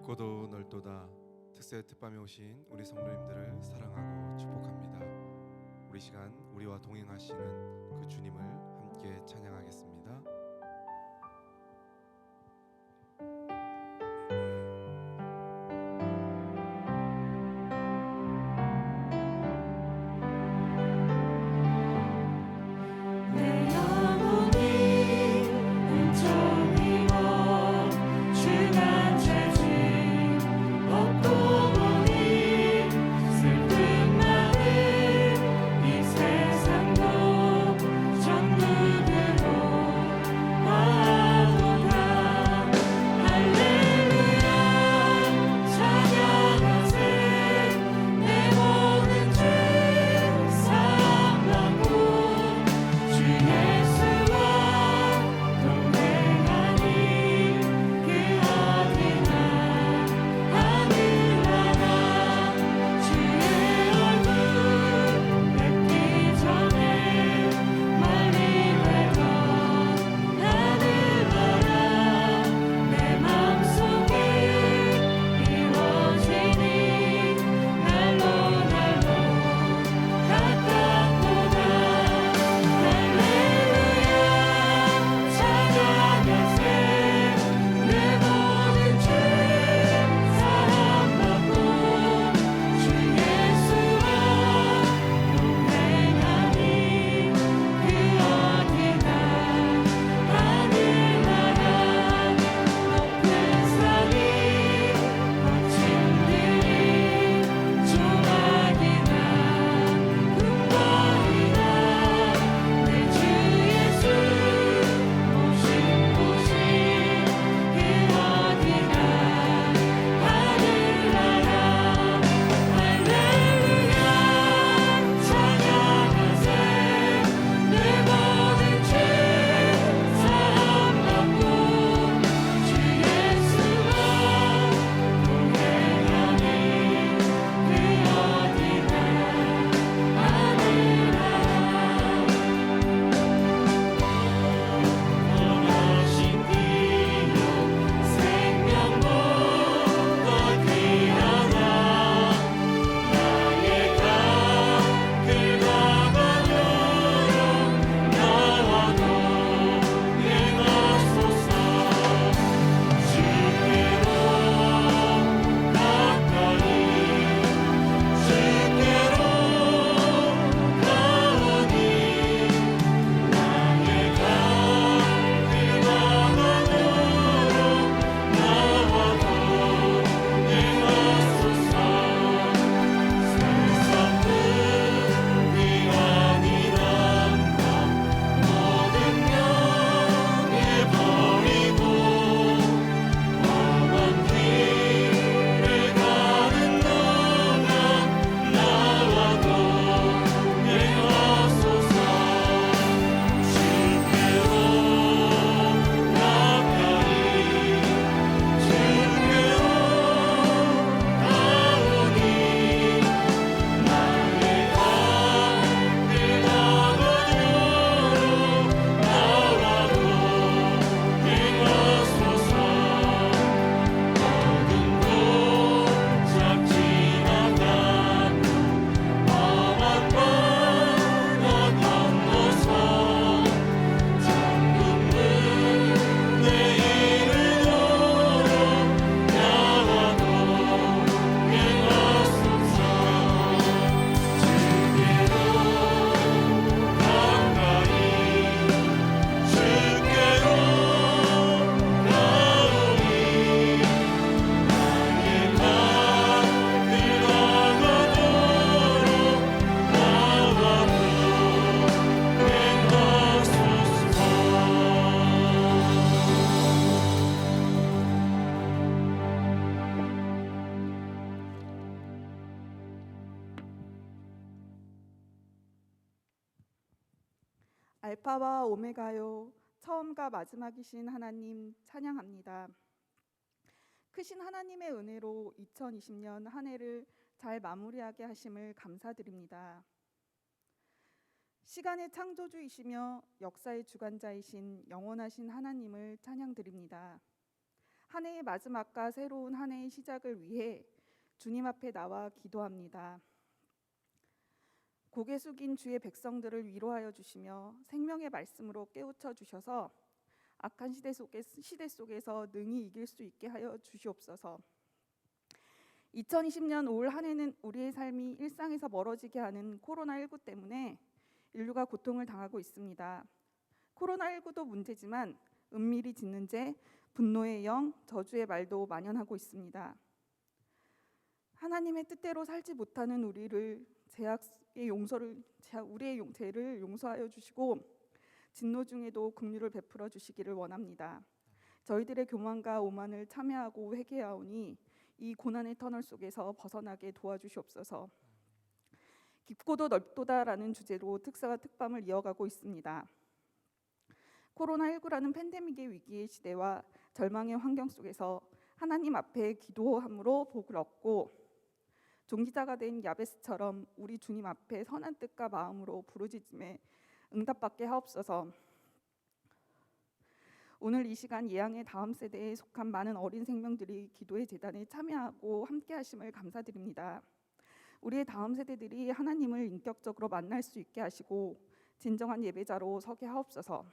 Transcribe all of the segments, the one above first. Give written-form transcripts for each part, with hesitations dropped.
깊고도 넓도다 특세 특밤에 오신 우리 성도님들을 사랑하고 축복합니다. 우리 시간 우리와 동행하시는 그 주님을 함께 찬양하겠습니다. 알파와 오메가요, 처음과 마지막이신 하나님 찬양합니다. 크신 하나님의 은혜로 2020년 한 해를 잘 마무리하게 하심을 감사드립니다. 시간의 창조주이시며 역사의 주관자이신 영원하신 하나님을 찬양드립니다. 한 해의 마지막과 새로운 한 해의 시작을 위해 주님 앞에 나와 기도합니다. 고개 숙인 주의 백성들을 위로하여 주시며 생명의 말씀으로 깨우쳐 주셔서 악한 시대 속에서 능히 이길 수 있게 하여 주시옵소서. 2020년 올 한 해는 우리의 삶이 일상에서 멀어지게 하는 코로나19 때문에 인류가 고통을 당하고 있습니다. 코로나19도 문제지만 은밀히 짓는 죄, 분노의 영, 저주의 말도 만연하고 있습니다. 하나님의 뜻대로 살지 못하는 우리의 죄를 용서하여 주시고 진노 중에도 긍휼을 베풀어 주시기를 원합니다. 저희들의 교만과 오만을 참회하고 회개하오니 이 고난의 터널 속에서 벗어나게 도와주시옵소서. 깊고도 넓도다라는 주제로 특사와 특밤을 이어가고 있습니다. 코로나19라는 팬데믹의 위기의 시대와 절망의 환경 속에서 하나님 앞에 기도함으로 복을 얻고 종기자가 된 야베스처럼 우리 주님 앞에 선한 뜻과 마음으로 부르짖음에 응답받게 하옵소서. 오늘 이 시간 예양의 다음 세대에 속한 많은 어린 생명들이 기도의 제단에 참여하고 함께 하심을 감사드립니다. 우리의 다음 세대들이 하나님을 인격적으로 만날 수 있게 하시고 진정한 예배자로 서게 하옵소서.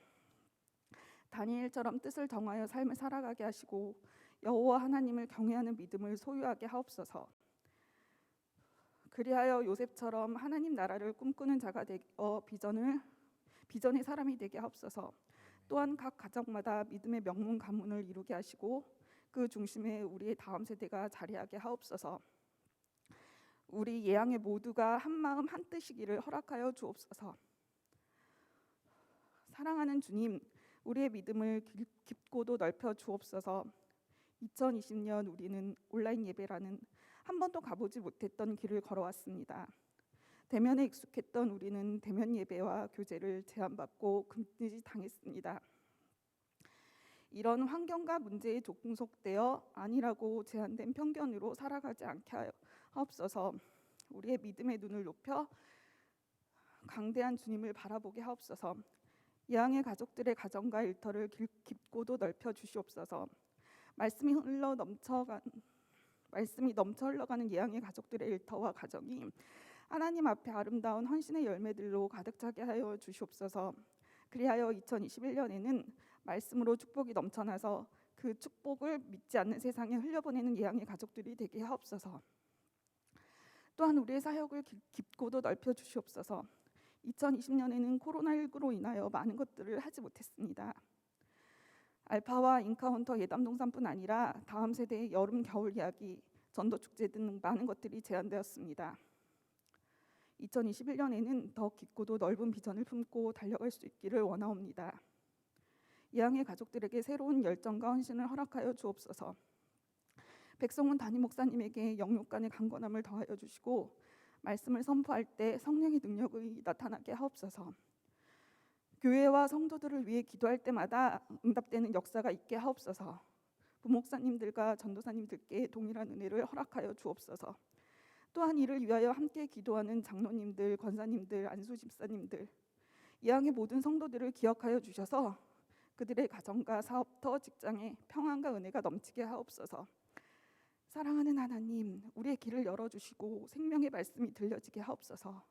다니엘처럼 뜻을 정하여 삶을 살아가게 하시고 여호와 하나님을 경외하는 믿음을 소유하게 하옵소서. 그리하여 요셉처럼 하나님 나라를 꿈꾸는 자가 되어 비전의 사람이 되게 하옵소서. 또한 각 가정마다 믿음의 명문 가문을 이루게 하시고 그 중심에 우리의 다음 세대가 자리하게 하옵소서. 우리 예양의 모두가 한 마음 한 뜻이기를 허락하여 주옵소서. 사랑하는 주님, 우리의 믿음을 깊고도 넓혀 주옵소서. 2020년 우리는 온라인 예배라는 한 번도 가보지 못했던 길을 걸어왔습니다. 대면에 익숙했던 우리는 대면 예배와 교제를 제한받고 금지 당했습니다. 이런 환경과 문제에 종속되어 아니라고 제한된 편견으로 살아가지 않게 하옵소서. 우리의 믿음의 눈을 높여 강대한 주님을 바라보게 하옵소서. 예양의 가족들의 가정과 일터를 깊고도 넓혀 주시옵소서. 말씀이 넘쳐 흘러가는 예양의 가족들의 일터와 가정이 하나님 앞에 아름다운 헌신의 열매들로 가득 차게 하여 주시옵소서. 그리하여 2021년에는 말씀으로 축복이 넘쳐나서 그 축복을 믿지 않는 세상에 흘려보내는 예양의 가족들이 되게 하옵소서. 또한 우리의 사역을 깊고도 넓혀 주시옵소서. 2020년에는 코로나19로 인하여 많은 것들을 하지 못했습니다. 알파와 인카운터 예담동산뿐 아니라 다음 세대의 여름 겨울 이야기, 전도축제 등 많은 것들이 제한되었습니다. 2021년에는 더 깊고도 넓은 비전을 품고 달려갈 수 있기를 원하옵니다. 예양의 가족들에게 새로운 열정과 헌신을 허락하여 주옵소서. 백성훈 담임 목사님에게 영육 간의 강건함을 더하여 주시고 말씀을 선포할 때 성령의 능력이 나타나게 하옵소서. 교회와 성도들을 위해 기도할 때마다 응답되는 역사가 있게 하옵소서. 부목사님들과 전도사님들께 동일한 은혜를 허락하여 주옵소서. 또한 이를 위하여 함께 기도하는 장로님들, 권사님들, 안수 집사님들, 예양의 모든 성도들을 기억하여 주셔서 그들의 가정과 사업터, 직장에 평안과 은혜가 넘치게 하옵소서. 사랑하는 하나님, 우리의 길을 열어주시고 생명의 말씀이 들려지게 하옵소서.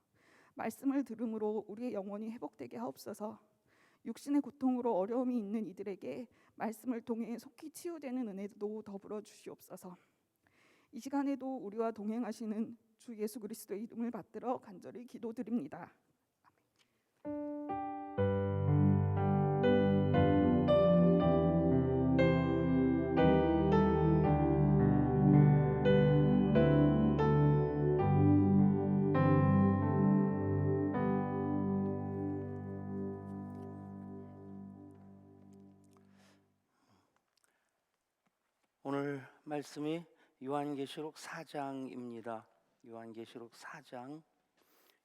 말씀을 들음으로 우리의 영혼이 회복되게 하옵소서. 육신의 고통으로 어려움이 있는 이들에게 말씀을 통해 속히 치유되는 은혜도 더불어 주시옵소서. 이 시간에도 우리와 동행하시는 주 예수 그리스도의 이름을 받들어 간절히 기도드립니다. 오늘 말씀이 요한계시록 4장입니다. 요한계시록 4장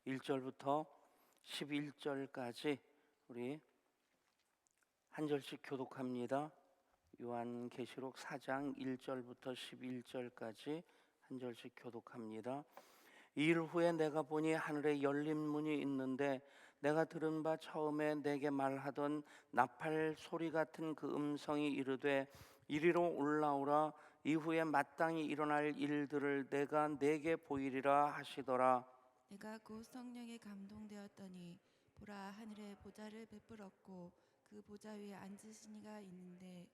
1절부터 11절까지 우리 한 절씩 교독합니다. 요한계시록 4장 1절부터 11절까지 한 절씩 교독합니다. 이일 후에 내가 보니 하늘에 열린 문이 있는데 내가 들은 바 처음에 내게 말하던 나팔 소리 같은 그 음성이 이르되 이리로 올라오라. 이후에 마땅히 일어날 일들을 내가 네게 보이리라 하시더라. 내가 곧 성령에 감동되었더니 보라, 하늘에 보좌를 베풀었고 그 보좌 위에 앉으신 이가 있는데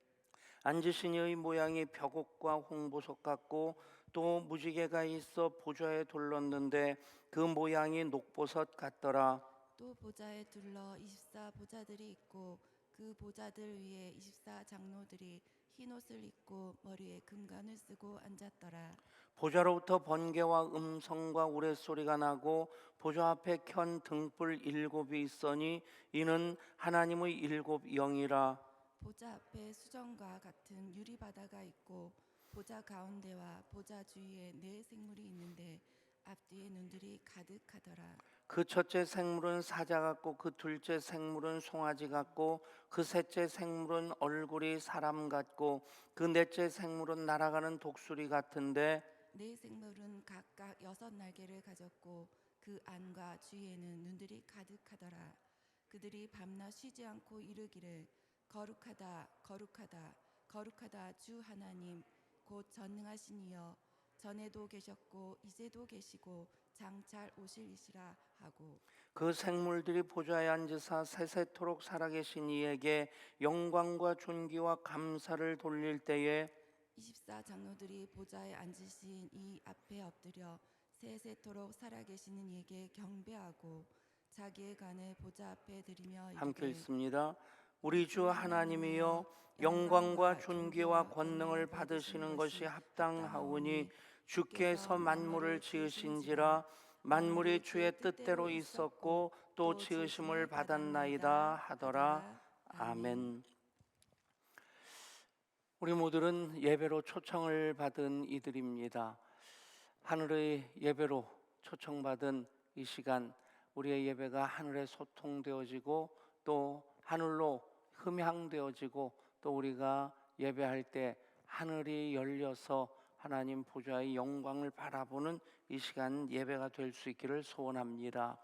앉으신 이의 모양이 벽옥과 홍보석 같고 또 무지개가 있어 보좌에 둘렀는데 그 모양이 녹보석 같더라. 또 보좌에 둘러 24 보좌들이 있고 그 보좌들 위에 24 장로들이 흰 옷을 입고 머리에 금관을 쓰고 앉았더라. 보좌로부터 번개와 음성과 우레소리가 나고 보좌 앞에 켠 등불 7이 있으니 이는 하나님의 7 영이라. 보좌 앞에 수정과 같은 유리 바다가 있고 보좌 가운데와 보좌 주위에 네 생물이 있는데 앞뒤에 눈들이 가득하더라. 그 첫째 생물은 사자 같고 그 둘째 생물은 송아지 같고 그 셋째 생물은 얼굴이 사람 같고 그 넷째 생물은 날아가는 독수리 같은데 네 생물은 각각 6 날개를 가졌고 그 안과 주위에는 눈들이 가득하더라. 그들이 밤낮 쉬지 않고 이르기를 거룩하다 거룩하다 거룩하다 주 하나님 곧 전능하신 이여, 전에도 계셨고 이제도 계시고 장차 오실 이시라 하고 그 생물들이 보좌에 앉으사 세세토록 살아계신 이에게 영광과 존귀와 감사를 돌릴 때에 24 장로들이 보좌에 앉으신 이 앞에 엎드려 세세토록 살아계시는 이에게 경배하고 자기의 간을 보좌 앞에 드리며 함께 이르되 읽습니다. 우리 주 하나님이여, 영광과 존귀와 권능을 받으시는 것이 합당하오니 주께서 만물을 지으신지라. 만물이 주의 뜻대로 있었고 또 지으심을 받았나이다 하더라. 아멘. 우리 모두는 예배로 초청을 받은 이들입니다. 하늘의 예배로 초청받은 이 시간, 우리의 예배가 하늘에 소통되어지고 또 하늘로 흠향되어지고 또 우리가 예배할 때 하늘이 열려서 하나님 보좌의 영광을 바라보는 이 시간 예배가 될 수 있기를 소원합니다.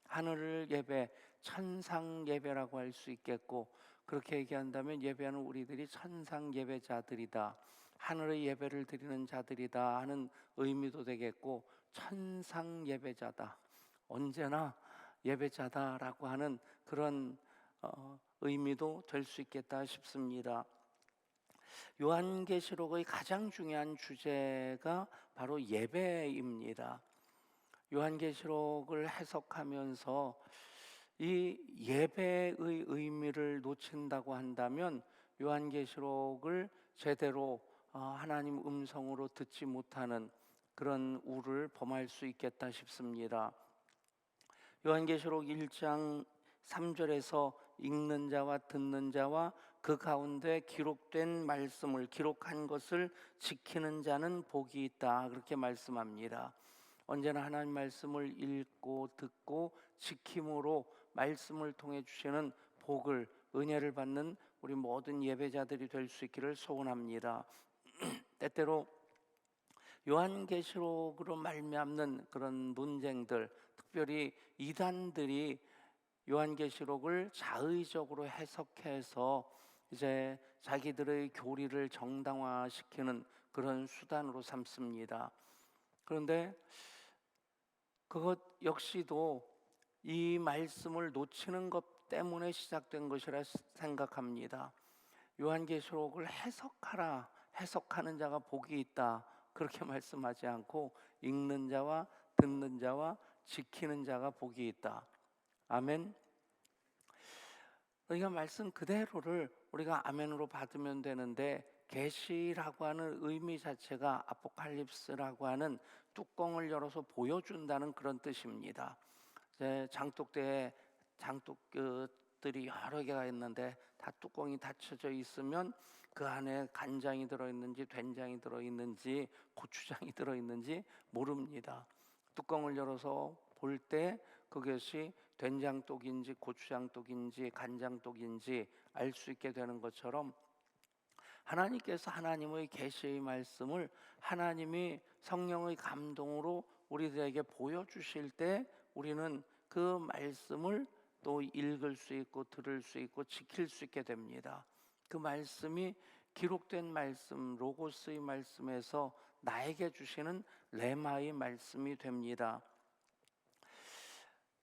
하늘 예배, 천상 예배라고 할 수 있겠고, 그렇게 얘기한다면 예배하는 우리들이 천상 예배자들이다, 하늘의 예배를 드리는 자들이다 하는 의미도 되겠고, 천상 예배자다, 언제나 예배자다라고 하는 그런 의미도 될 수 있겠다 싶습니다. 요한계시록의 가장 중요한 주제가 바로 예배입니다. 요한계시록을 해석하면서 이 예배의 의미를 놓친다고 한다면 요한계시록을 제대로 하나님 음성으로 듣지 못하는 그런 우를 범할 수 있겠다 싶습니다. 요한계시록 1장 3절에서 읽는 자와 듣는 자와 그 가운데 기록된 말씀을, 기록한 것을 지키는 자는 복이 있다, 그렇게 말씀합니다. 언제나 하나님 말씀을 읽고 듣고 지킴으로 말씀을 통해 주시는 복을, 은혜를 받는 우리 모든 예배자들이 될 수 있기를 소원합니다. 때때로 요한계시록으로 말미암는 그런 논쟁들, 특별히 이단들이 요한계시록을 자의적으로 해석해서 이제 자기들의 교리를 정당화시키는 그런 수단으로 삼습니다. 그런데 그것 역시도 이 말씀을 놓치는 것 때문에 시작된 것이라 생각합니다. 요한계시록을 해석하라, 해석하는 자가 복이 있다, 그렇게 말씀하지 않고 읽는 자와 듣는 자와 지키는 자가 복이 있다. 아멘. 그러니까 말씀 그대로를 우리가 아멘으로 받으면 되는데, 계시라고 하는 의미 자체가 아포칼립스라고 하는 뚜껑을 열어서 보여준다는 그런 뜻입니다. 장독대에 장독들이 여러 개가 있는데 다 뚜껑이 닫혀져 있으면 그 안에 간장이 들어있는지 된장이 들어있는지 고추장이 들어있는지 모릅니다. 뚜껑을 열어서 볼 때 그것이 된장독인지 고추장독인지 간장독인지 알 수 있게 되는 것처럼, 하나님께서 하나님의 계시의 말씀을 하나님이 성령의 감동으로 우리들에게 보여주실 때 우리는 그 말씀을 또 읽을 수 있고 들을 수 있고 지킬 수 있게 됩니다. 그 말씀이 기록된 말씀, 로고스의 말씀에서 나에게 주시는 레마의 말씀이 됩니다.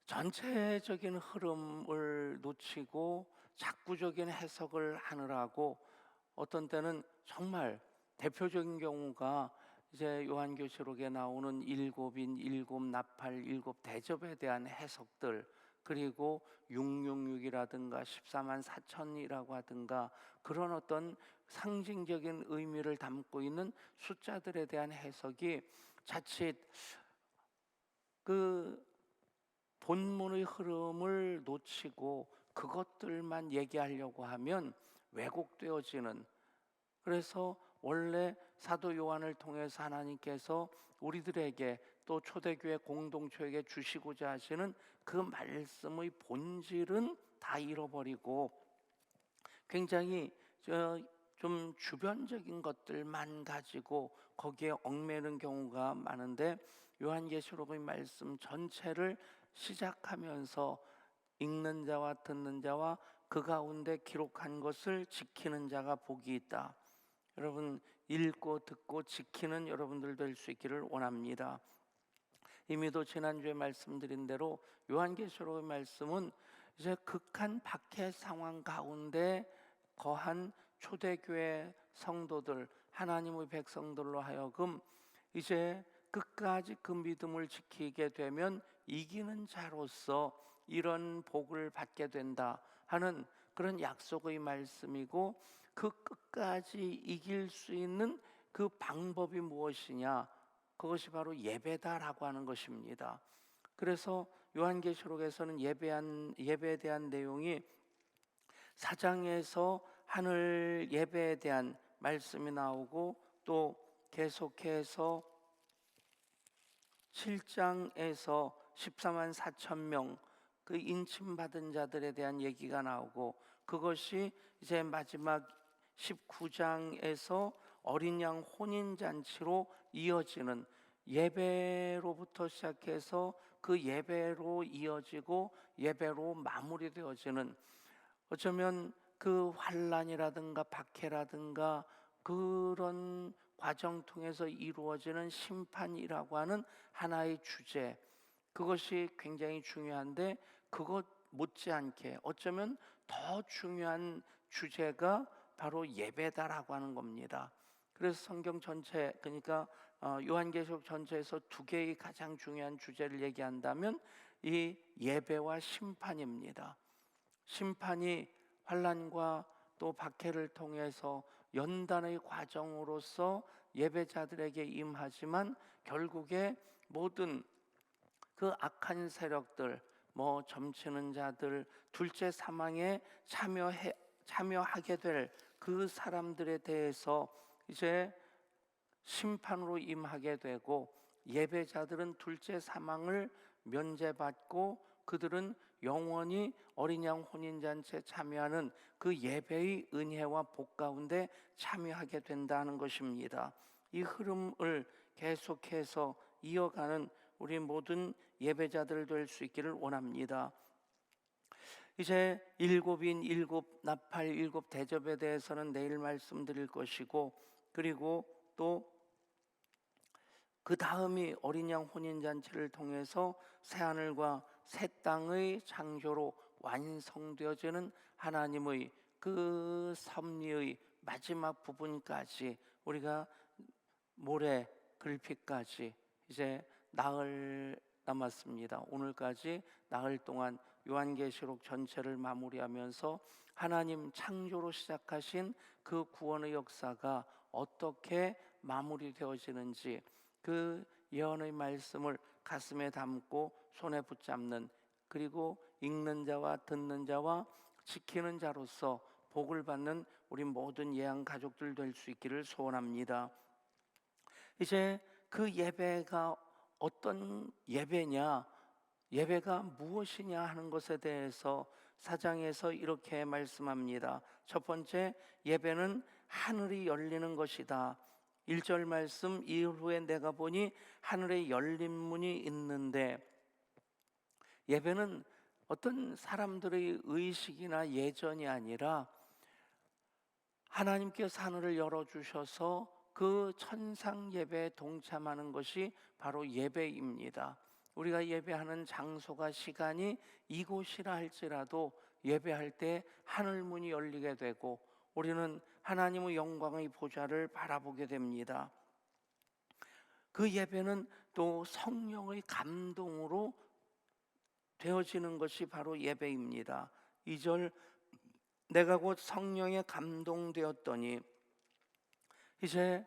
전체적인 흐름을 놓치고 작구적인 해석을 하느라고 어떤 때는 정말 대표적인 경우가 이제 요한계시록에 나오는 일곱인, 일곱 나팔, 일곱 대접에 대한 해석들, 그리고 666이라든가 14만 4천이라고 하든가 그런 어떤 상징적인 의미를 담고 있는 숫자들에 대한 해석이 자칫 그 본문의 흐름을 놓치고 그것들만 얘기하려고 하면 왜곡되어지는, 그래서 원래 사도 요한을 통해서 하나님께서 우리들에게 또 초대교회 공동체에게 주시고자 하시는 그 말씀의 본질은 다 잃어버리고 굉장히 좀 주변적인 것들만 가지고 거기에 얽매는 경우가 많은데, 요한계시록의 말씀 전체를 시작하면서 읽는 자와 듣는 자와 그 가운데 기록한 것을 지키는 자가 복이 있다. 여러분, 읽고 듣고 지키는 여러분들 될 수 있기를 원합니다. 이미도 지난주에 말씀드린 대로 요한계시록의 말씀은 이제 극한 박해 상황 가운데 거한 초대교회 성도들, 하나님의 백성들로 하여금 이제 끝까지 그 믿음을 지키게 되면 이기는 자로서 이런 복을 받게 된다 하는 그런 약속의 말씀이고, 그 끝까지 이길 수 있는 그 방법이 무엇이냐, 그것이 바로 예배다라고 하는 것입니다. 그래서 요한계시록에서는 예배에 대한 내용이 4장에서 하늘 예배에 대한 말씀이 나오고, 또 계속해서 7장에서 14만 4천 명 그 인침받은 자들에 대한 얘기가 나오고, 그것이 이제 마지막 19장에서 어린 양 혼인잔치로 이어지는, 예배로부터 시작해서 그 예배로 이어지고 예배로 마무리되어지는, 어쩌면 그 환난이라든가 박해라든가 그런 과정 통해서 이루어지는 심판이라고 하는 하나의 주제, 그것이 굉장히 중요한데 그것 못지않게 어쩌면 더 중요한 주제가 바로 예배다라고 하는 겁니다. 그래서 성경 전체, 그러니까 요한계시록 전체에서 두 개의 가장 중요한 주제를 얘기한다면 이 예배와 심판입니다. 심판이 환난과 또 박해를 통해서 연단의 과정으로서 예배자들에게 임하지만, 결국에 모든 그 악한 세력들, 뭐 점치는 자들, 둘째 사망에 참여하게 될 그 사람들에 대해서 이제 심판으로 임하게 되고, 예배자들은 둘째 사망을 면제받고 그들은 영원히 어린 양 혼인잔치에 참여하는 그 예배의 은혜와 복 가운데 참여하게 된다는 것입니다. 이 흐름을 계속해서 이어가는 우리 모든 예배자들 될 수 있기를 원합니다. 이제 일곱인, 일곱 나팔, 일곱 대접에 대해서는 내일 말씀드릴 것이고, 그리고 또 그 다음이 어린 양 혼인잔치를 통해서 새하늘과 새 땅의 창조로 완성되어지는 하나님의 그 섭리의 마지막 부분까지, 우리가 모레 글피까지 이제 나흘 남았습니다. 오늘까지 나흘 동안 요한계시록 전체를 마무리하면서 하나님 창조로 시작하신 그 구원의 역사가 어떻게 마무리되어지는지, 그 예언의 말씀을 가슴에 담고 손에 붙잡는, 그리고 읽는 자와 듣는 자와 지키는 자로서 복을 받는 우리 모든 예양 가족들 될 수 있기를 소원합니다. 이제 그 예배가 어떤 예배냐, 예배가 무엇이냐 하는 것에 대해서 4장에서 이렇게 말씀합니다. 첫 번째, 예배는 하늘이 열리는 것이다. 1절 말씀, 이후에 내가 보니 하늘에 열린 문이 있는데, 예배는 어떤 사람들의 의식이나 예전이 아니라 하나님께서 하늘을 열어주셔서 그 천상 예배에 동참하는 것이 바로 예배입니다. 우리가 예배하는 장소가 시간이 이곳이라 할지라도 예배할 때 하늘 문이 열리게 되고 우리는 하나님의 영광의 보좌를 바라보게 됩니다. 그 예배는 또 성령의 감동으로 되어지는 것이 바로 예배입니다. 2절 내가 곧 성령에 감동되었더니 이제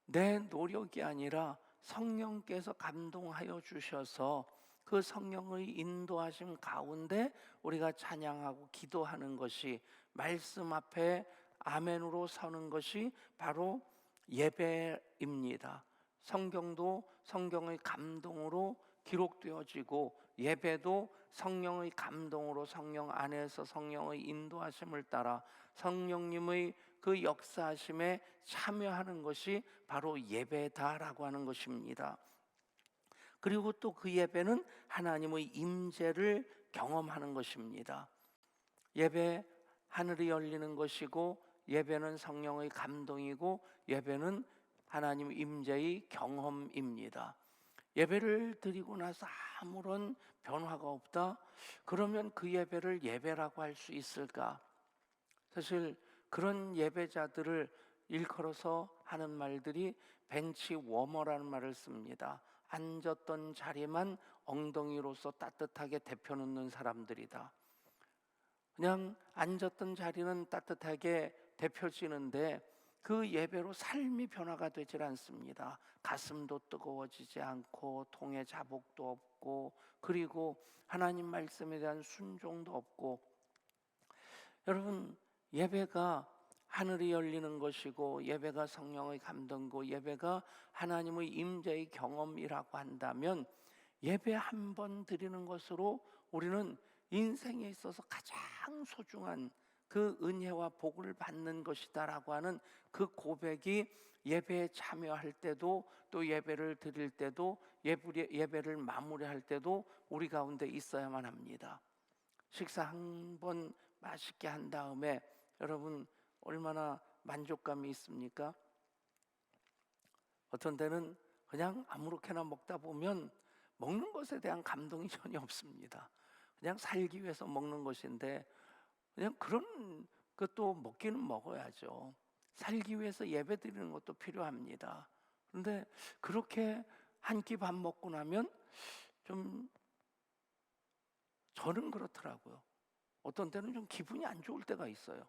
내 노력이 아니라 성령께서 감동하여 주셔서 그 성령의 인도하심 가운데 우리가 찬양하고 기도하는 것이 말씀 앞에 아멘으로 서는 것이 바로 예배입니다. 성경도 성경의 감동으로 기록되어지고 예배도 성령의 감동으로 성령 안에서 성령의 인도하심을 따라 성령님의 그 역사하심에 참여하는 것이 바로 예배다라고 하는 것입니다. 그리고 또 그 예배는 하나님의 임재를 경험하는 것입니다. 예배 하늘이 열리는 것이고 예배는 성령의 감동이고 예배는 하나님 임재의 경험입니다. 예배를 드리고 나서 아무런 변화가 없다? 그러면 그 예배를 예배라고 할 수 있을까? 사실 그런 예배자들을 일컬어서 하는 말들이 벤치 워머라는 말을 씁니다. 앉았던 자리만 엉덩이로서 따뜻하게 데펴놓는 사람들이다. 그냥 앉았던 자리는 따뜻하게 데펴지는데 그 예배로 삶이 변화가 되질 않습니다. 가슴도 뜨거워지지 않고 통에 자복도 없고 그리고 하나님 말씀에 대한 순종도 없고. 여러분, 예배가 하늘이 열리는 것이고 예배가 성령의 감동이고 예배가 하나님의 임재의 경험이라고 한다면 예배 한 번 드리는 것으로 우리는 인생에 있어서 가장 소중한 그 은혜와 복을 받는 것이다라고 하는 그 고백이 예배에 참여할 때도 또 예배를 드릴 때도 예배를 마무리할 때도 우리 가운데 있어야만 합니다. 식사 한 번 맛있게 한 다음에 여러분 얼마나 만족감이 있습니까? 어떤 때는 그냥 아무렇게나 먹다 보면 먹는 것에 대한 감동이 전혀 없습니다. 그냥 살기 위해서 먹는 것인데 그냥 그런 것도 먹기는 먹어야죠. 살기 위해서 예배 드리는 것도 필요합니다. 그런데 그렇게 한 끼 밥 먹고 나면 좀 저는 그렇더라고요. 어떤 때는 좀 기분이 안 좋을 때가 있어요.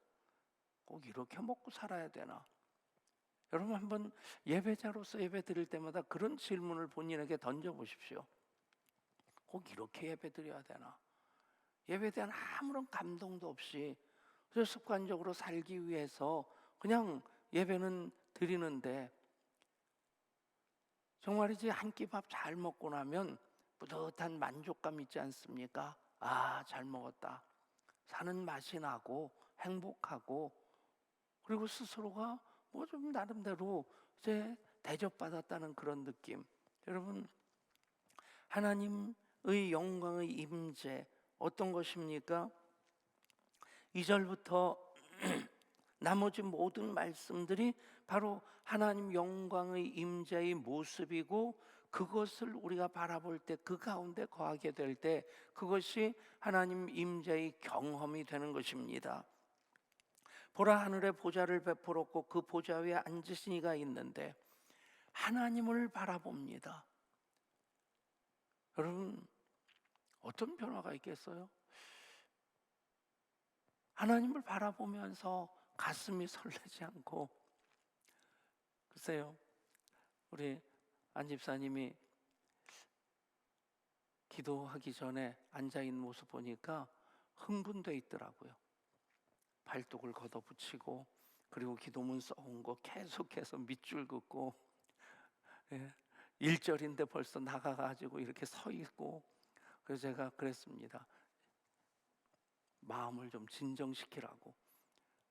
꼭 이렇게 먹고 살아야 되나? 여러분 한번 예배자로서 예배 드릴 때마다 그런 질문을 본인에게 던져보십시오. 꼭 이렇게 예배 드려야 되나? 예배에 대한 아무런 감동도 없이 그래서 습관적으로 살기 위해서 그냥 예배는 드리는데 정말이지 한 끼 밥 잘 먹고 나면 뿌듯한 만족감 있지 않습니까? 아, 잘 먹었다. 사는 맛이 나고 행복하고 그리고 스스로가 뭐 좀 나름대로 이제 대접받았다는 그런 느낌. 여러분, 하나님의 영광의 임재 어떤 것입니까? 2절부터 나머지 모든 말씀들이 바로 하나님 영광의 임재의 모습이고 그것을 우리가 바라볼 때 그 가운데 거하게 될 때 그것이 하나님 임재의 경험이 되는 것입니다. 보라 하늘에 보좌를 베풀었고 그 보좌 위에 앉으신 이가 있는데 하나님을 바라봅니다. 여러분 어떤 변화가 있겠어요? 하나님을 바라보면서 가슴이 설레지 않고 글쎄요 우리 안 집사님이 기도하기 전에 앉아있는 모습 보니까 흥분돼 있더라고요. 발뚝을 걷어붙이고 그리고 기도문 써온 거 계속해서 밑줄 긋고 1절인데 벌써 나가가지고 이렇게 서 있고 그래서 제가 그랬습니다. 마음을 좀 진정시키라고.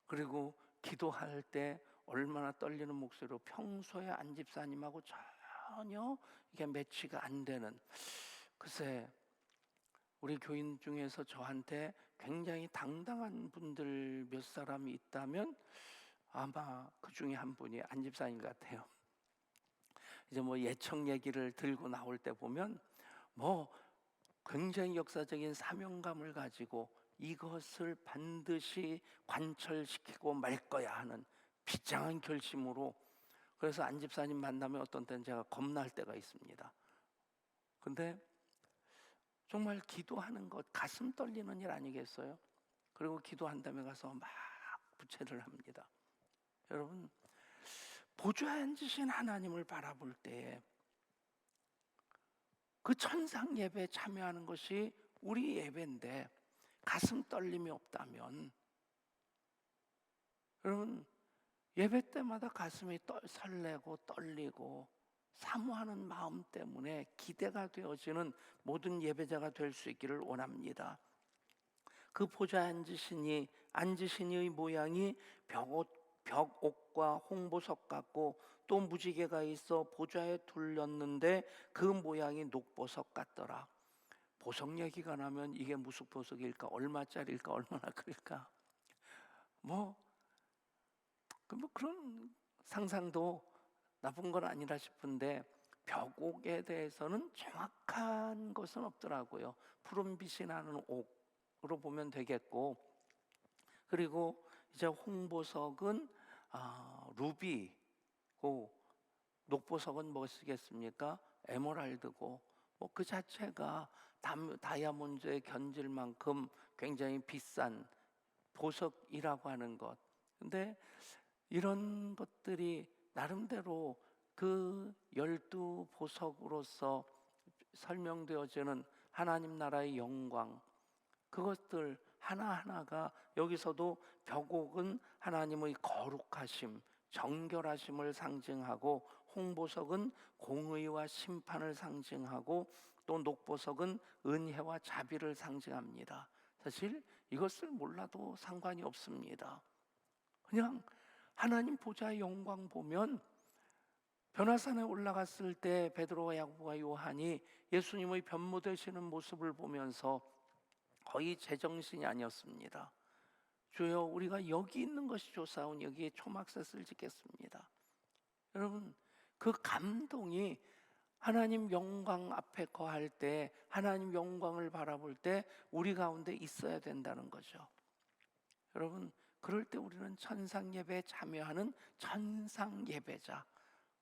그리고 기도할 때 얼마나 떨리는 목소리로 평소에 안 집사님하고 전혀 이게 매치가 안 되는 글쎄 우리 교인 중에서 저한테 굉장히 당당한 분들 몇 사람이 있다면 아마 그 중에 한 분이 안 집사님 같아요. 이제 뭐 예청 얘기를 들고 나올 때 보면 뭐 굉장히 역사적인 사명감을 가지고 이것을 반드시 관철시키고 말 거야 하는 비장한 결심으로, 그래서 안 집사님 만나면 어떤 때는 제가 겁날 때가 있습니다. 근데 정말 기도하는 것 가슴 떨리는 일 아니겠어요? 그리고 기도한 다음에 가서 막 부채를 합니다. 여러분, 보좌에 앉으신 하나님을 바라볼 때에 그 천상 예배에 참여하는 것이 우리 예배인데 가슴 떨림이 없다면, 여러분, 예배 때마다 가슴이 설레고 떨리고 사모하는 마음 때문에 기대가 되어지는 모든 예배자가 될 수 있기를 원합니다. 그 보좌에 앉으신 이의 모양이 벽옥과 홍보석 같고 또 무지개가 있어 보좌에 둘렸는데 그 모양이 녹보석 같더라. 보석 얘기가 나면 이게 무슨 보석일까? 얼마짜리일까? 얼마나 클까? 뭐 그런 상상도 나쁜 건 아니라 싶은데 벽옥에 대해서는 정확한 것은 없더라고요. 푸른빛이 나는 옥으로 보면 되겠고, 그리고 이제 홍보석은 루비고 녹보석은 무엇이겠습니까? 에메랄드고, 뭐 그 자체가 다이아몬드에 견질 만큼 굉장히 비싼 보석이라고 하는 것. 근데 이런 것들이 나름대로 그 12보석으로서 설명되어지는 하나님 나라의 영광, 그것들 하나하나가, 여기서도 벽옥은 하나님의 거룩하심, 정결하심을 상징하고, 홍보석은 공의와 심판을 상징하고, 또 녹보석은 은혜와 자비를 상징합니다. 사실 이것을 몰라도 상관이 없습니다. 그냥 하나님 보좌의 영광 보면, 변화산에 올라갔을 때 베드로와 야고보와 요한이 예수님의 변모 되시는 모습을 보면서 거의 제정신이 아니었습니다. 주여, 우리가 여기 있는 것이 좋사오니 여기에 초막셋을 짓겠습니다. 여러분, 그 감동이 하나님 영광 앞에 거할 때, 하나님 영광을 바라볼 때 우리 가운데 있어야 된다는 거죠. 여러분, 그럴 때 우리는 천상 예배에 참여하는 천상 예배자,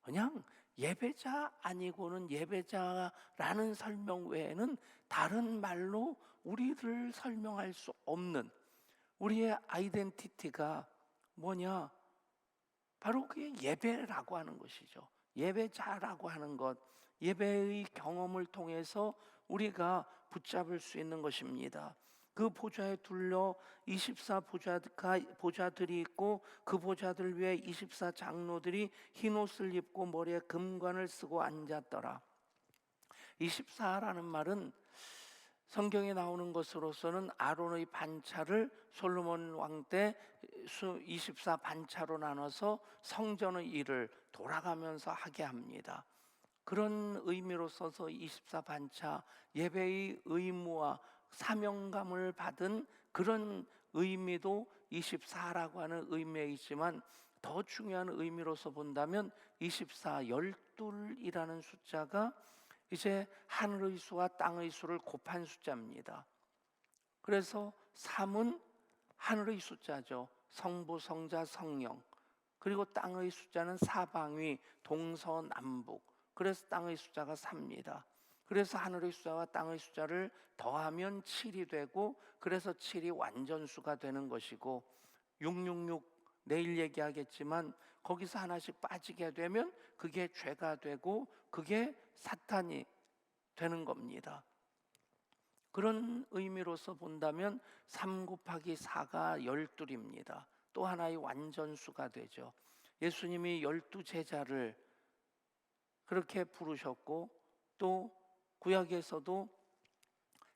그냥 예배자 아니고는 예배자라는 설명 외에는 다른 말로 우리를 설명할 수 없는 우리의 아이덴티티가 뭐냐? 바로 그게 예배라고 하는 것이죠. 예배자라고 하는 것, 예배의 경험을 통해서 우리가 붙잡을 수 있는 것입니다. 그 보좌에 둘러 24보좌들이 있고, 그 보좌들 위에 24장로들이 흰 옷을 입고 머리에 금관을 쓰고 앉았더라. 24라는 말은 성경에 나오는 것으로서는 아론의 반차를 솔로몬 왕 때 24반차로 나눠서 성전의 일을 돌아가면서 하게 합니다. 그런 의미로 써서 24반차, 예배의 의무와 사명감을 받은 그런 의미도 24라고 하는 의미에 있지만, 더 중요한 의미로서 본다면 24, 12이라는 숫자가 이제 하늘의 수와 땅의 수를 곱한 숫자입니다. 그래서 3은 하늘의 숫자죠. 성부, 성자, 성령. 그리고 땅의 숫자는 사방위, 동서남북. 그래서 땅의 숫자가 3입니다. 그래서 하늘의 숫자와 땅의 숫자를 더하면 7이 되고, 그래서 7이 완전수가 되는 것이고, 666 내일 얘기하겠지만 거기서 하나씩 빠지게 되면 그게 죄가 되고 그게 사탄이 되는 겁니다. 그런 의미로서 본다면 3 곱하기 4가 12입니다. 또 하나의 완전수가 되죠. 예수님이 12제자를 그렇게 부르셨고, 또 구약에서도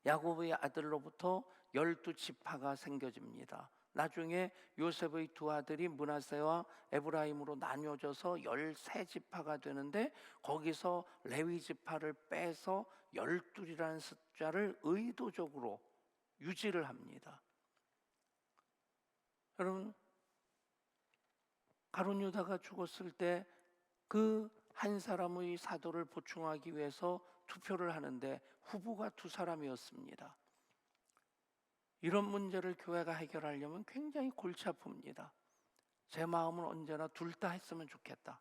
야곱의 아들로부터 12지파가 생겨집니다. 나중에 요셉의 두 아들이 므낫세와 에브라임으로 나뉘어져서 13지파가 되는데, 거기서 레위 지파를 빼서 12이라는 숫자를 의도적으로 유지를 합니다. 여러분, 가룟 유다가 죽었을 때 그 한 사람의 사도를 보충하기 위해서 투표를 하는데 후보가 두 사람이었습니다. 이런 문제를 교회가 해결하려면 굉장히 골치 아픕니다. 제 마음은 언제나 둘 다 했으면 좋겠다.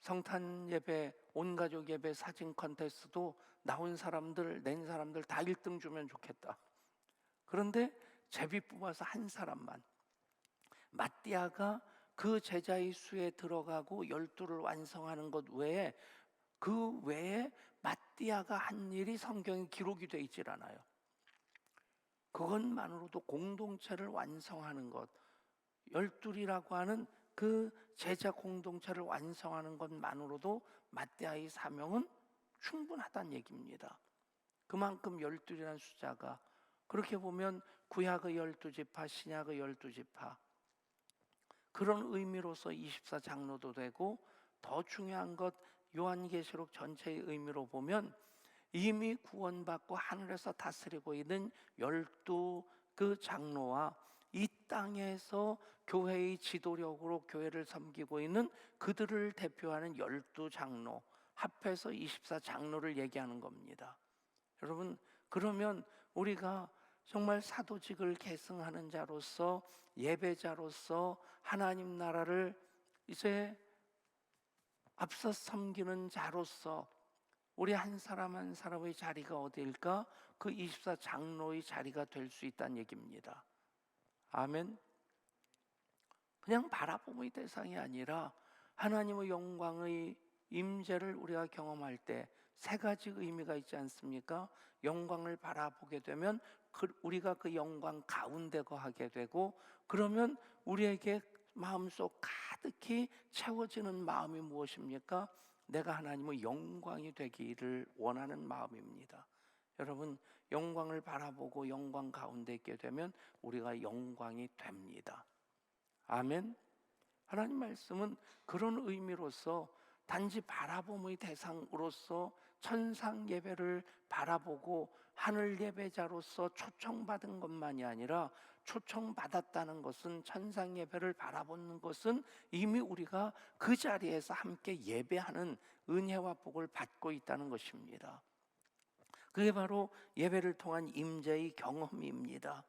성탄 예배, 온 가족 예배 사진 컨테스트도 나온 사람들, 낸 사람들 다 1등 주면 좋겠다. 그런데 제비 뽑아서 한 사람만, 마띠아가 그 제자의 수에 들어가고 12를 완성하는 것 외에, 그 외에 마띠아가 한 일이 성경에 기록이 되어 있질 않아요. 그것만으로도 공동체를 완성하는 것, 12이라고 하는 그 제자 공동체를 완성하는 것만으로도 마띠아의 사명은 충분하다는 얘기입니다. 그만큼 12이라는 숫자가, 그렇게 보면 구약의 12지파, 신약의 12지파, 그런 의미로서 24장로도 되고, 더 중요한 것 요한계시록 전체의 의미로 보면 이미 구원받고 하늘에서 다스리고 있는 12 그 장로와 이 땅에서 교회의 지도력으로 교회를 섬기고 있는 그들을 대표하는 12장로, 합해서 24장로를 얘기하는 겁니다. 여러분, 그러면 우리가 정말 사도직을 계승하는 자로서, 예배자로서 하나님 나라를 이제 앞서 섬기는 자로서 우리 한 사람 한 사람의 자리가 어디일까? 그 24장로의 자리가 될 수 있다는 얘기입니다. 아멘. 그냥 바라봄의 대상이 아니라 하나님의 영광의 임재를 우리가 경험할 때 세 가지 의미가 있지 않습니까? 영광을 바라보게 되면 우리가 그 영광 가운데 거하게 되고, 그러면 우리에게 마음속 가득히 채워지는 마음이 무엇입니까? 내가 하나님의 영광이 되기를 원하는 마음입니다. 여러분, 영광을 바라보고 영광 가운데 있게 되면 우리가 영광이 됩니다. 아멘. 하나님 말씀은 그런 의미로서 단지 바라봄의 대상으로서 천상 예배를 바라보고 하늘 예배자로서 초청받은 것만이 아니라, 초청받았다는 것은, 천상 예배를 바라보는 것은 이미 우리가 그 자리에서 함께 예배하는 은혜와 복을 받고 있다는 것입니다. 그게 바로 예배를 통한 임재의 경험입니다.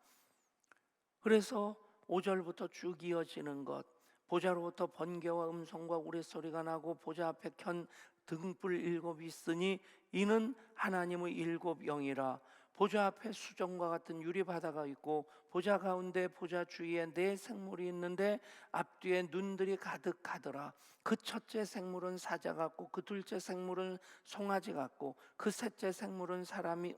그래서 5절부터 쭉 이어지는 것, 보좌로부터 번개와 음성과 우레소리가 나고 보좌 앞에 켠 등불 7이 있으니 이는 하나님의 7 영이라. 보좌 앞에 수정과 같은 유리바다가 있고 보좌 가운데 보좌 주위에 4 생물이 있는데 앞뒤에 눈들이 가득하더라. 그 첫째 생물은 사자 같고 그 둘째 생물은 송아지 같고 그 셋째 생물은 사람의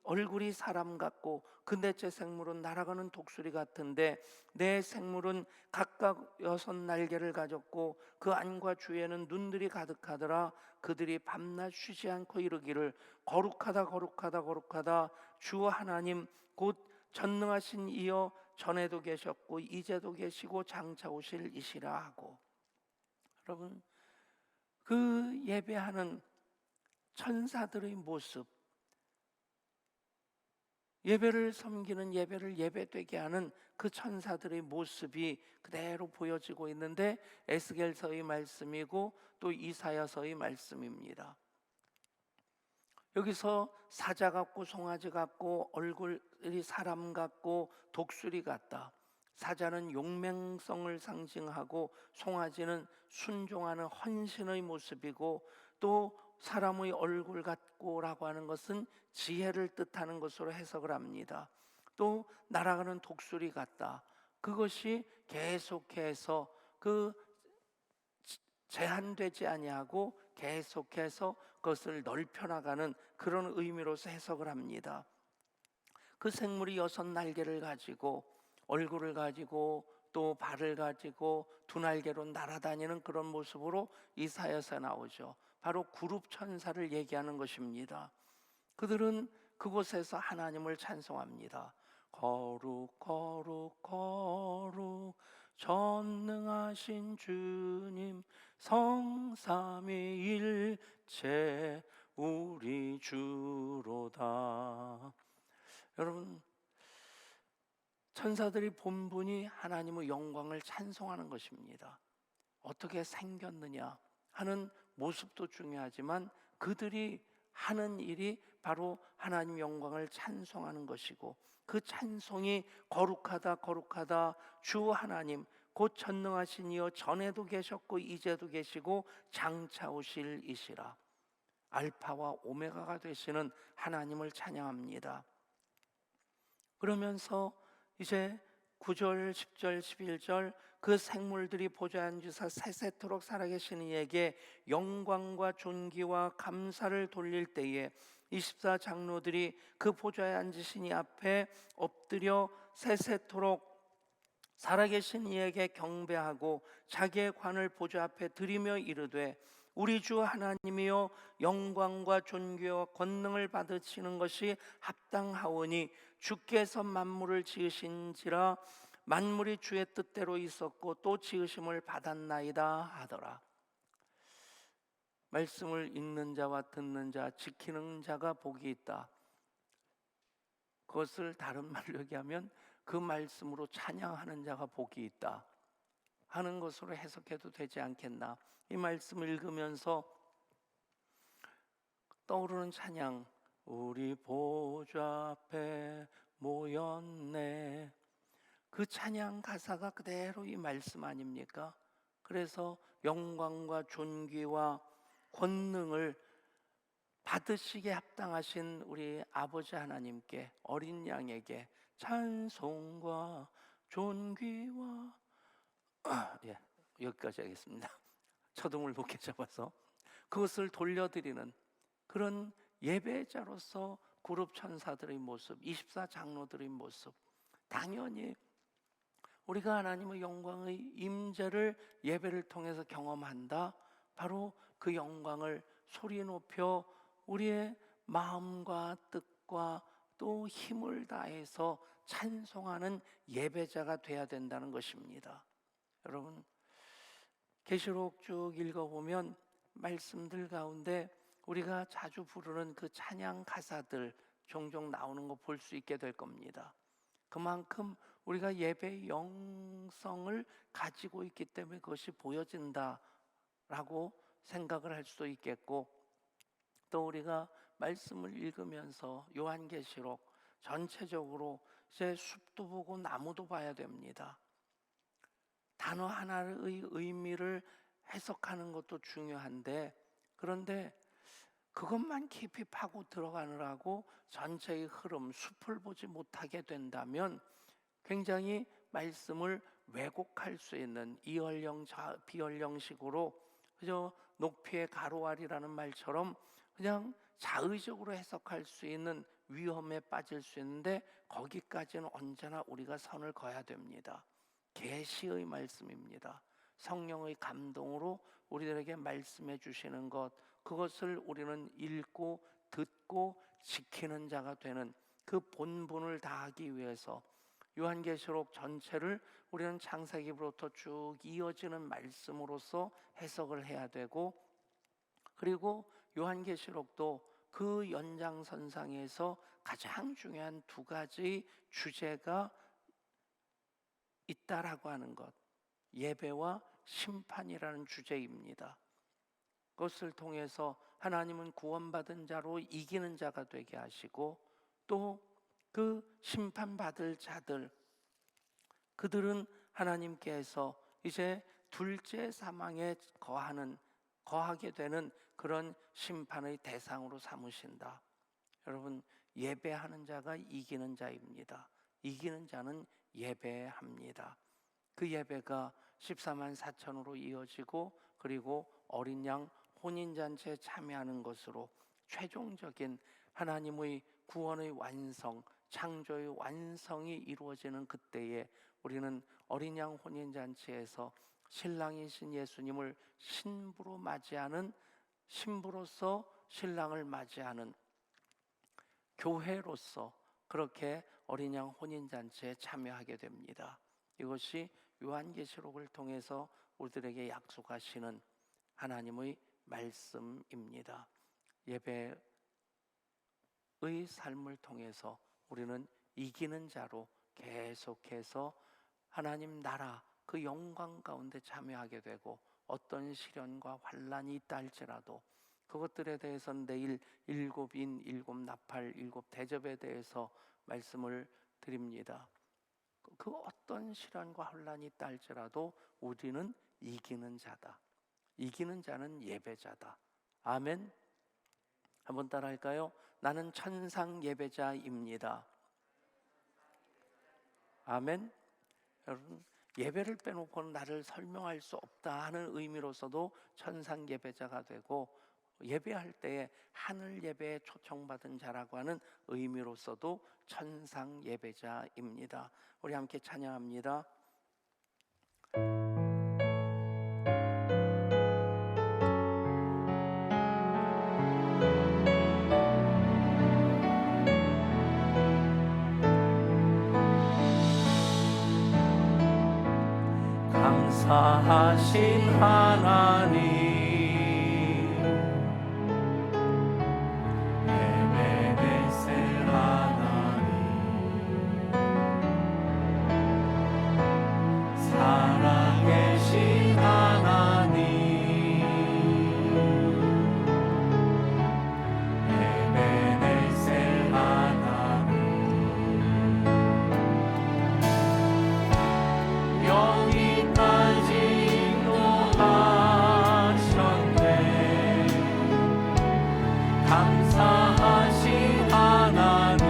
얼굴이 사람 같고 그 넷째 생물은 날아가는 독수리 같은데 4 생물은 각각 6 날개를 가졌고 그 안과 주위에는 눈들이 가득하더라. 그들이 밤낮 쉬지 않고 이르기를 거룩하다 거룩하다 거룩하다 주 하나님 곧 전능하신 이여, 전에도 계셨고 이제도 계시고 장차 오실 이시라 하고. 여러분, 그 예배하는 천사들의 모습, 예배를 섬기는, 예배를 예배되게 하는 그 천사들의 모습이 그대로 보여지고 있는데, 에스겔서의 말씀이고 또 이사야서의 말씀입니다. 여기서 사자 같고 송아지 같고 얼굴이 사람 같고 독수리 같다. 사자는 용맹성을 상징하고 송아지는 순종하는 헌신의 모습이고, 또 사람의 얼굴 같고라고 하는 것은 지혜를 뜻하는 것으로 해석을 합니다. 또 날아가는 독수리 같다. 그것이 계속해서 그 제한되지 아니하고 계속해서 그것을 넓혀나가는 그런 의미로서 해석을 합니다. 그 생물이 6 날개를 가지고 얼굴을 가지고 또 발을 가지고 2 날개로 날아다니는 그런 모습으로 이사야서에 나오죠. 바로 그룹 천사를 얘기하는 것입니다. 그들은 그곳에서 하나님을 찬송합니다. 거룩 거룩 거룩 전능하신 주님, 성삼위일체 우리 주로다. 여러분, 천사들이 본분이 하나님의 영광을 찬송하는 것입니다. 어떻게 생겼느냐 하는 모습도 중요하지만 그들이 하는 일이 바로 하나님 영광을 찬송하는 것이고, 그 찬송이 거룩하다 거룩하다 주 하나님 곧 전능하신 이여 전에도 계셨고 이제도 계시고 장차 오실 이시라. 알파와 오메가가 되시는 하나님을 찬양합니다. 그러면서 이제 9절, 10절, 11절 그 생물들이 보좌에 앉으사 세세토록 살아계신 이에게 영광과 존귀와 감사를 돌릴 때에 24 장로들이 그 보좌에 앉으신 이 앞에 엎드려 세세토록 살아계신 이에게 경배하고 자기의 관을 보좌 앞에 드리며 이르되 우리 주 하나님이여 영광과 존귀와 권능을 받으시는 것이 합당하오니 주께서 만물을 지으신지라 만물이 주의 뜻대로 있었고 또 지으심을 받았나이다 하더라. 말씀을 읽는 자와 듣는 자, 지키는 자가 복이 있다. 그것을 다른 말로 얘기하면 그 말씀으로 찬양하는 자가 복이 있다 하는 것으로 해석해도 되지 않겠나. 이 말씀을 읽으면서 떠오르는 찬양, 우리 보좌 앞에 모였네. 그 찬양 가사가 그대로 이 말씀 아닙니까? 그래서 영광과 존귀와 권능을 받으시기에 합당하신 우리 아버지 하나님께, 어린 양에게 찬송과 존귀와 여기까지 하겠습니다. 초등을 높게 잡아서 그것을 돌려드리는 그런 예배자로서 그룹 천사들의 모습, 24 장로들의 모습, 당연히 우리가 하나님의 영광의 임재를 예배를 통해서 경험한다. 바로 그 영광을 소리 높여 우리의 마음과 뜻과 또 힘을 다해서 찬송하는 예배자가 돼야 된다는 것입니다. 여러분, 계시록 쭉 읽어보면 말씀들 가운데 우리가 자주 부르는 그 찬양 가사들 종종 나오는 거 볼 수 있게 될 겁니다. 그만큼 우리가 예배의 영성을 가지고 있기 때문에 그것이 보여진다라고 생각을 할 수도 있겠고, 또 우리가 말씀을 읽으면서 요한계시록 전체적으로 이제 숲도 보고 나무도 봐야 됩니다. 단어 하나의 의미를 해석하는 것도 중요한데, 그런데 그것만 깊이 파고 들어가느라고 전체의 흐름, 숲을 보지 못하게 된다면 굉장히 말씀을 왜곡할 수 있는 이언령 비언령식으로 그저 높이의 가로알이라는 말처럼 그냥 자의적으로 해석할 수 있는 위험에 빠질 수 있는데, 거기까지는 언제나 우리가 선을 그어야 됩니다. 계시의 말씀입니다. 성령의 감동으로 우리들에게 말씀해 주시는 것, 그것을 우리는 읽고 듣고 지키는 자가 되는 그 본분을 다하기 위해서 요한계시록 전체를 우리는 창세기부터 쭉 이어지는 말씀으로서 해석을 해야 되고, 그리고 요한계시록도 그 연장선상에서 가장 중요한 두 가지 주제가 있다라고 하는 것, 예배와 심판이라는 주제입니다. 그것을 통해서 하나님은 구원받은 자로 이기는 자가 되게 하시고, 또 그 심판받을 자들, 그들은 하나님께서 이제 둘째 사망에 거하게 되는 그런 심판의 대상으로 삼으신다. 여러분, 예배하는 자가 이기는 자입니다. 이기는 자는 예배합니다. 그 예배가 14만 4천으로 이어지고, 그리고 어린 양 혼인잔치에 참여하는 것으로 최종적인 하나님의 구원의 완성, 창조의 완성이 이루어지는 그때에 우리는 어린 양 혼인잔치에서 신랑이신 예수님을 신부로 맞이하는, 신부로서 신랑을 맞이하는 교회로서 그렇게 어린 양 혼인잔치에 참여하게 됩니다. 이것이 요한계시록을 통해서 우리들에게 약속하시는 하나님의 말씀입니다. 예배의 삶을 통해서 우리는 이기는 자로 계속해서 하나님 나라 그 영광 가운데 참여하게 되고, 어떤 시련과 환란이 있다 할지라도 그것들에 대해서는 내일 일곱인, 일곱 나팔, 일곱 대접에 대해서 말씀을 드립니다. 그 어떤 시련과 환란이 있다 할지라도 우리는 이기는 자다. 이기는 자는 예배자다. 아멘. 한번 따라 할까요? 나는 천상 예배자입니다. 아멘. 여러분, 예배를 빼놓고는 나를 설명할 수 없다 하는 의미로서도 천상 예배자가 되고, 예배할 때에 하늘 예배에 초청받은 자라고 하는 의미로서도 천상 예배자입니다. 우리 함께 찬양합니다. 감사하신 하나님, 에베네셀 하나님, 살아계신 하나님, 에베네셀 하나님, 여기까지 인도하셨네. 감사하신 하나님,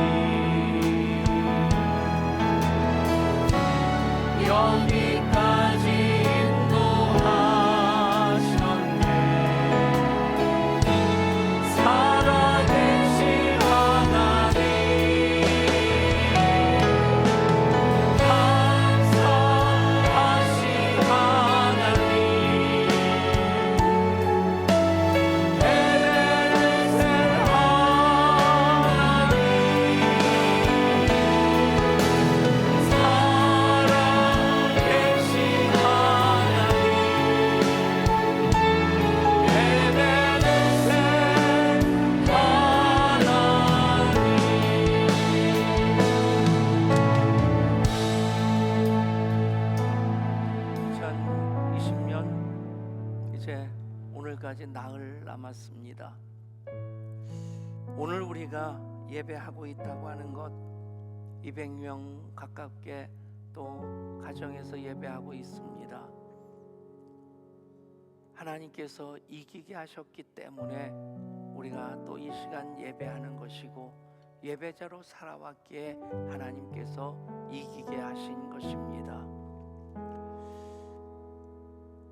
여기까지 인도하셨네. 살아계신 하나님, 감사하신 하나님, 에베네셀 하나님, 살아계신 하나님, 에베네셀 하나님. 2020년 이제 오늘까지 나흘 남았습니다. 오늘 우리가 예배하고 있다고 하는 것, 200명 가깝게 또 가정에서 예배하고 있습니다. 하나님께서 이기게 하셨기 때문에 우리가 또 이 시간 예배하는 것이고, 예배자로 살아왔기에 하나님께서 이기게 하신 것입니다.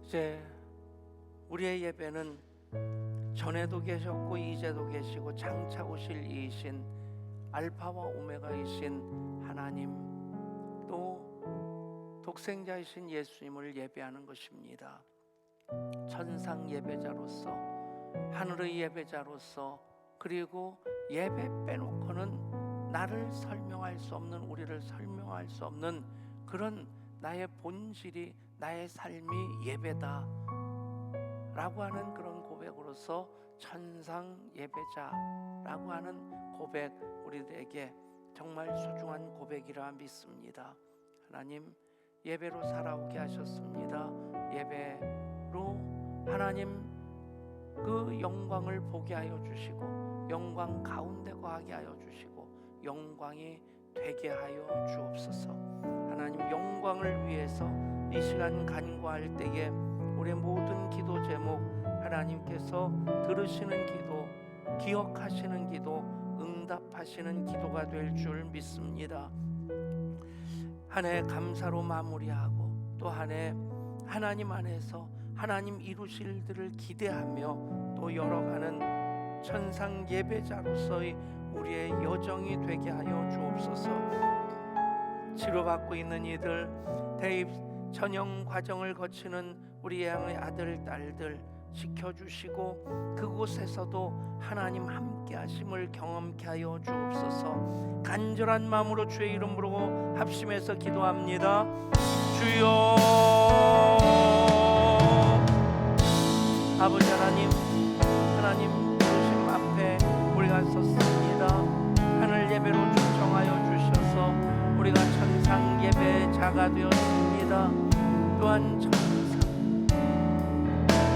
이제 우리의 예배는 전에도 계셨고 이제도 계시고 장차 오실 이이신 알파와 오메가이신 하나님, 또 독생자이신 예수님을 예배하는 것입니다. 천상 예배자로서, 하늘의 예배자로서, 그리고 예배 빼놓고는 나를 설명할 수 없는, 우리를 설명할 수 없는 그런 나의 본질이, 나의 삶이 예배다 라고 하는 그런 고백으로서 천상 예배자라고 하는 고백, 우리들에게 정말 소중한 고백이라 믿습니다. 하나님, 예배로 살아오게 하셨습니다. 예배로 하나님 그 영광을 보게 하여 주시고, 영광 가운데 거하게 하여 주시고, 영광이 되게 하여 주옵소서. 하나님, 영광을 위해서 이 시간 간구할 때에 우리의 모든 기도 제목 하나님께서 들으시는 기도, 기억하시는 기도, 응답하시는 기도가 될 줄 믿습니다. 한 해 감사로 마무리하고 또 한 해 하나님 안에서 하나님 이루실 일들을 기대하며 또 열어가는 천상 예배자로서의 우리의 여정이 되게 하여 주옵소서. 치료받고 있는 이들, 대입 전형 과정을 거치는 우리 양의 아들, 딸들 지켜주시고, 그곳에서도 하나님 함께 하심을 경험케 하여 주옵소서. 간절한 마음으로 주의 이름 부르고 합심해서 기도합니다. 주여, 아버지 하나님, 하나님 부르심 앞에 우리가 섰습니다. 하늘 예배로 초청하여 주셔서 우리가 천상 예배가 되었습니다. 또한 정상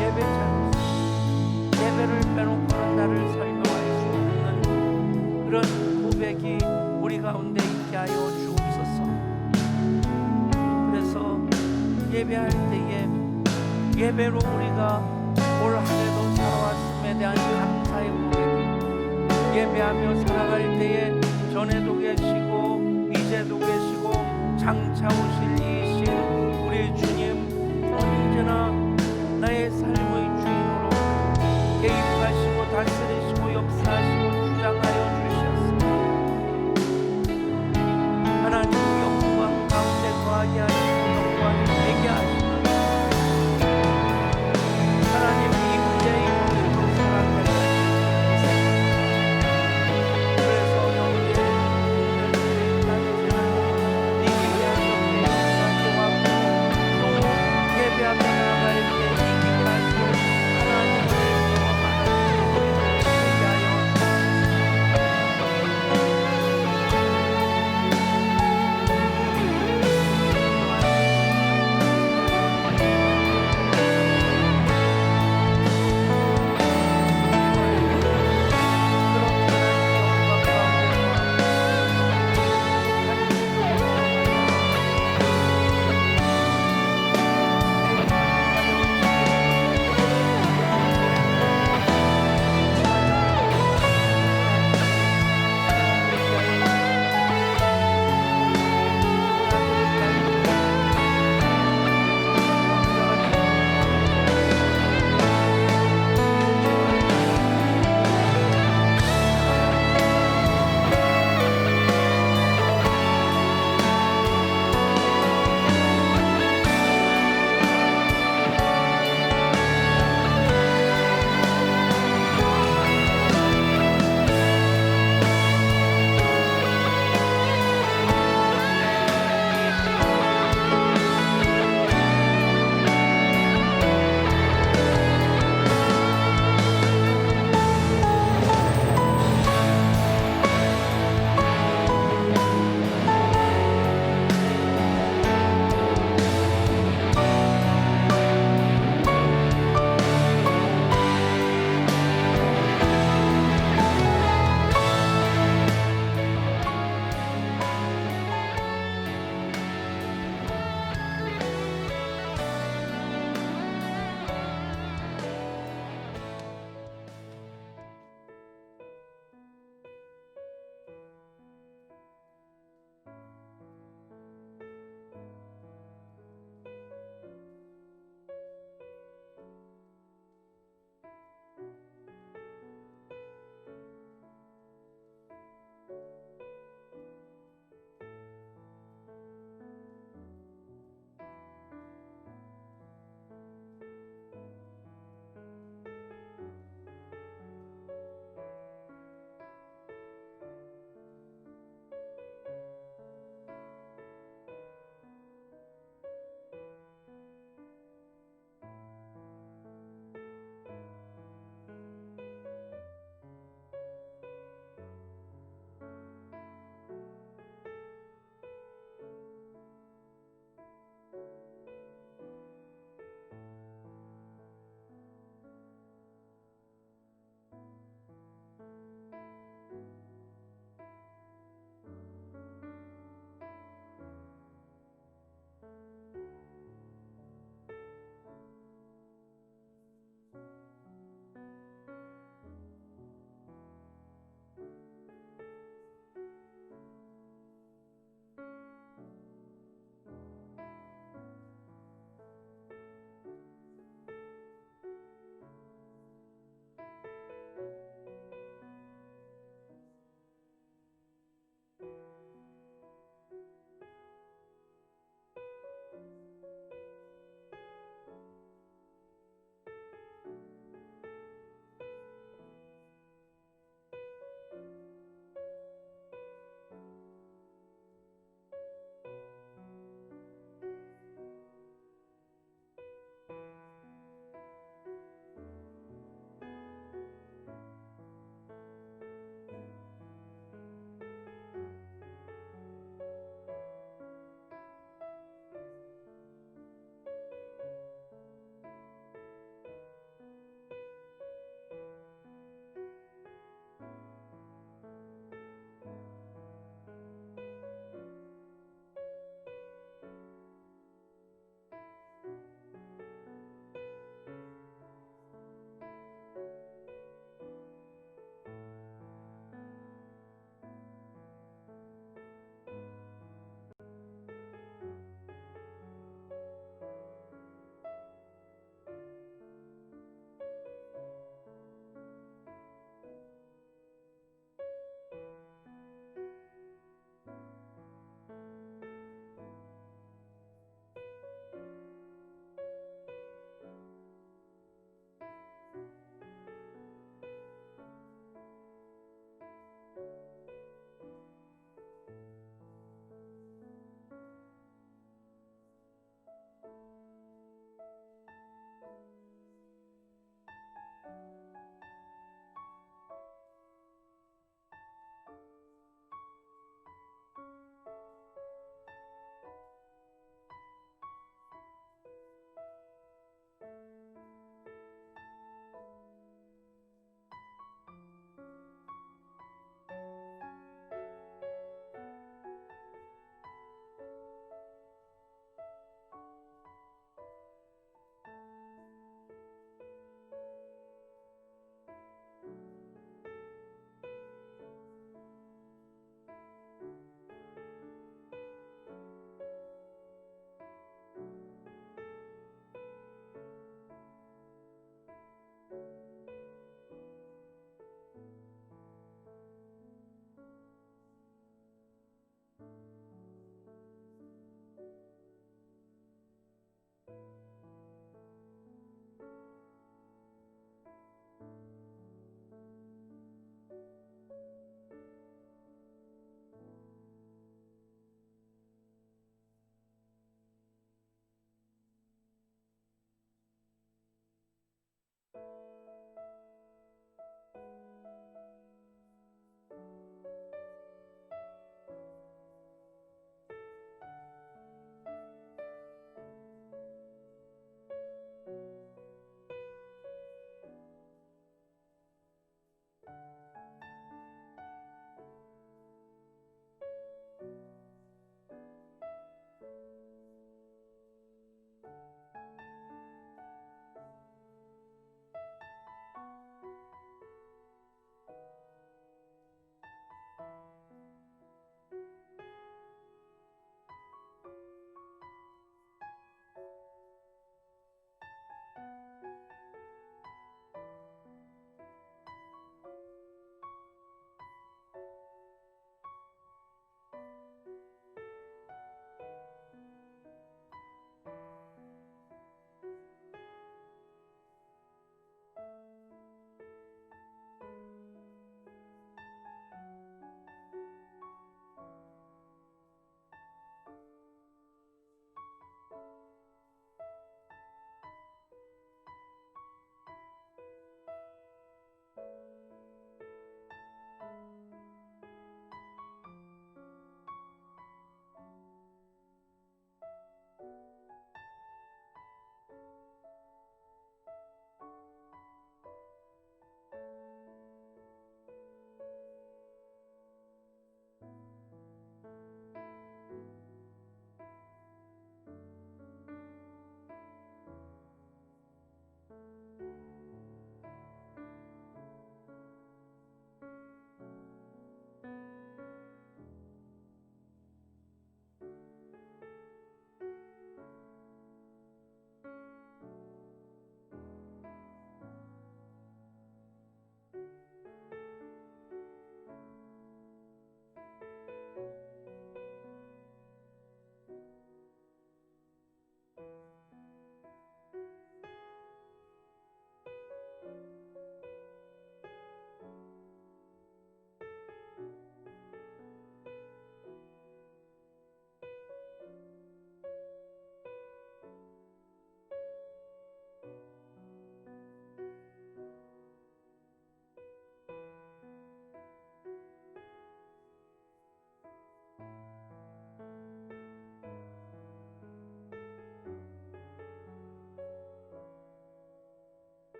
예배자로서 예배를 빼놓고는 나를 설명할 수 없는 그런 고백이 우리 가운데 있게 하여 주옵소서. 그래서 예배할 때에 예배로 우리가 올 한 해도 살아왔음에 대한 감사의 고백이, 예배하며 살아갈 때에 전에도 계시고 이제도 계시고 장차 오실 이신 우리 주님 언제나 나의 삶을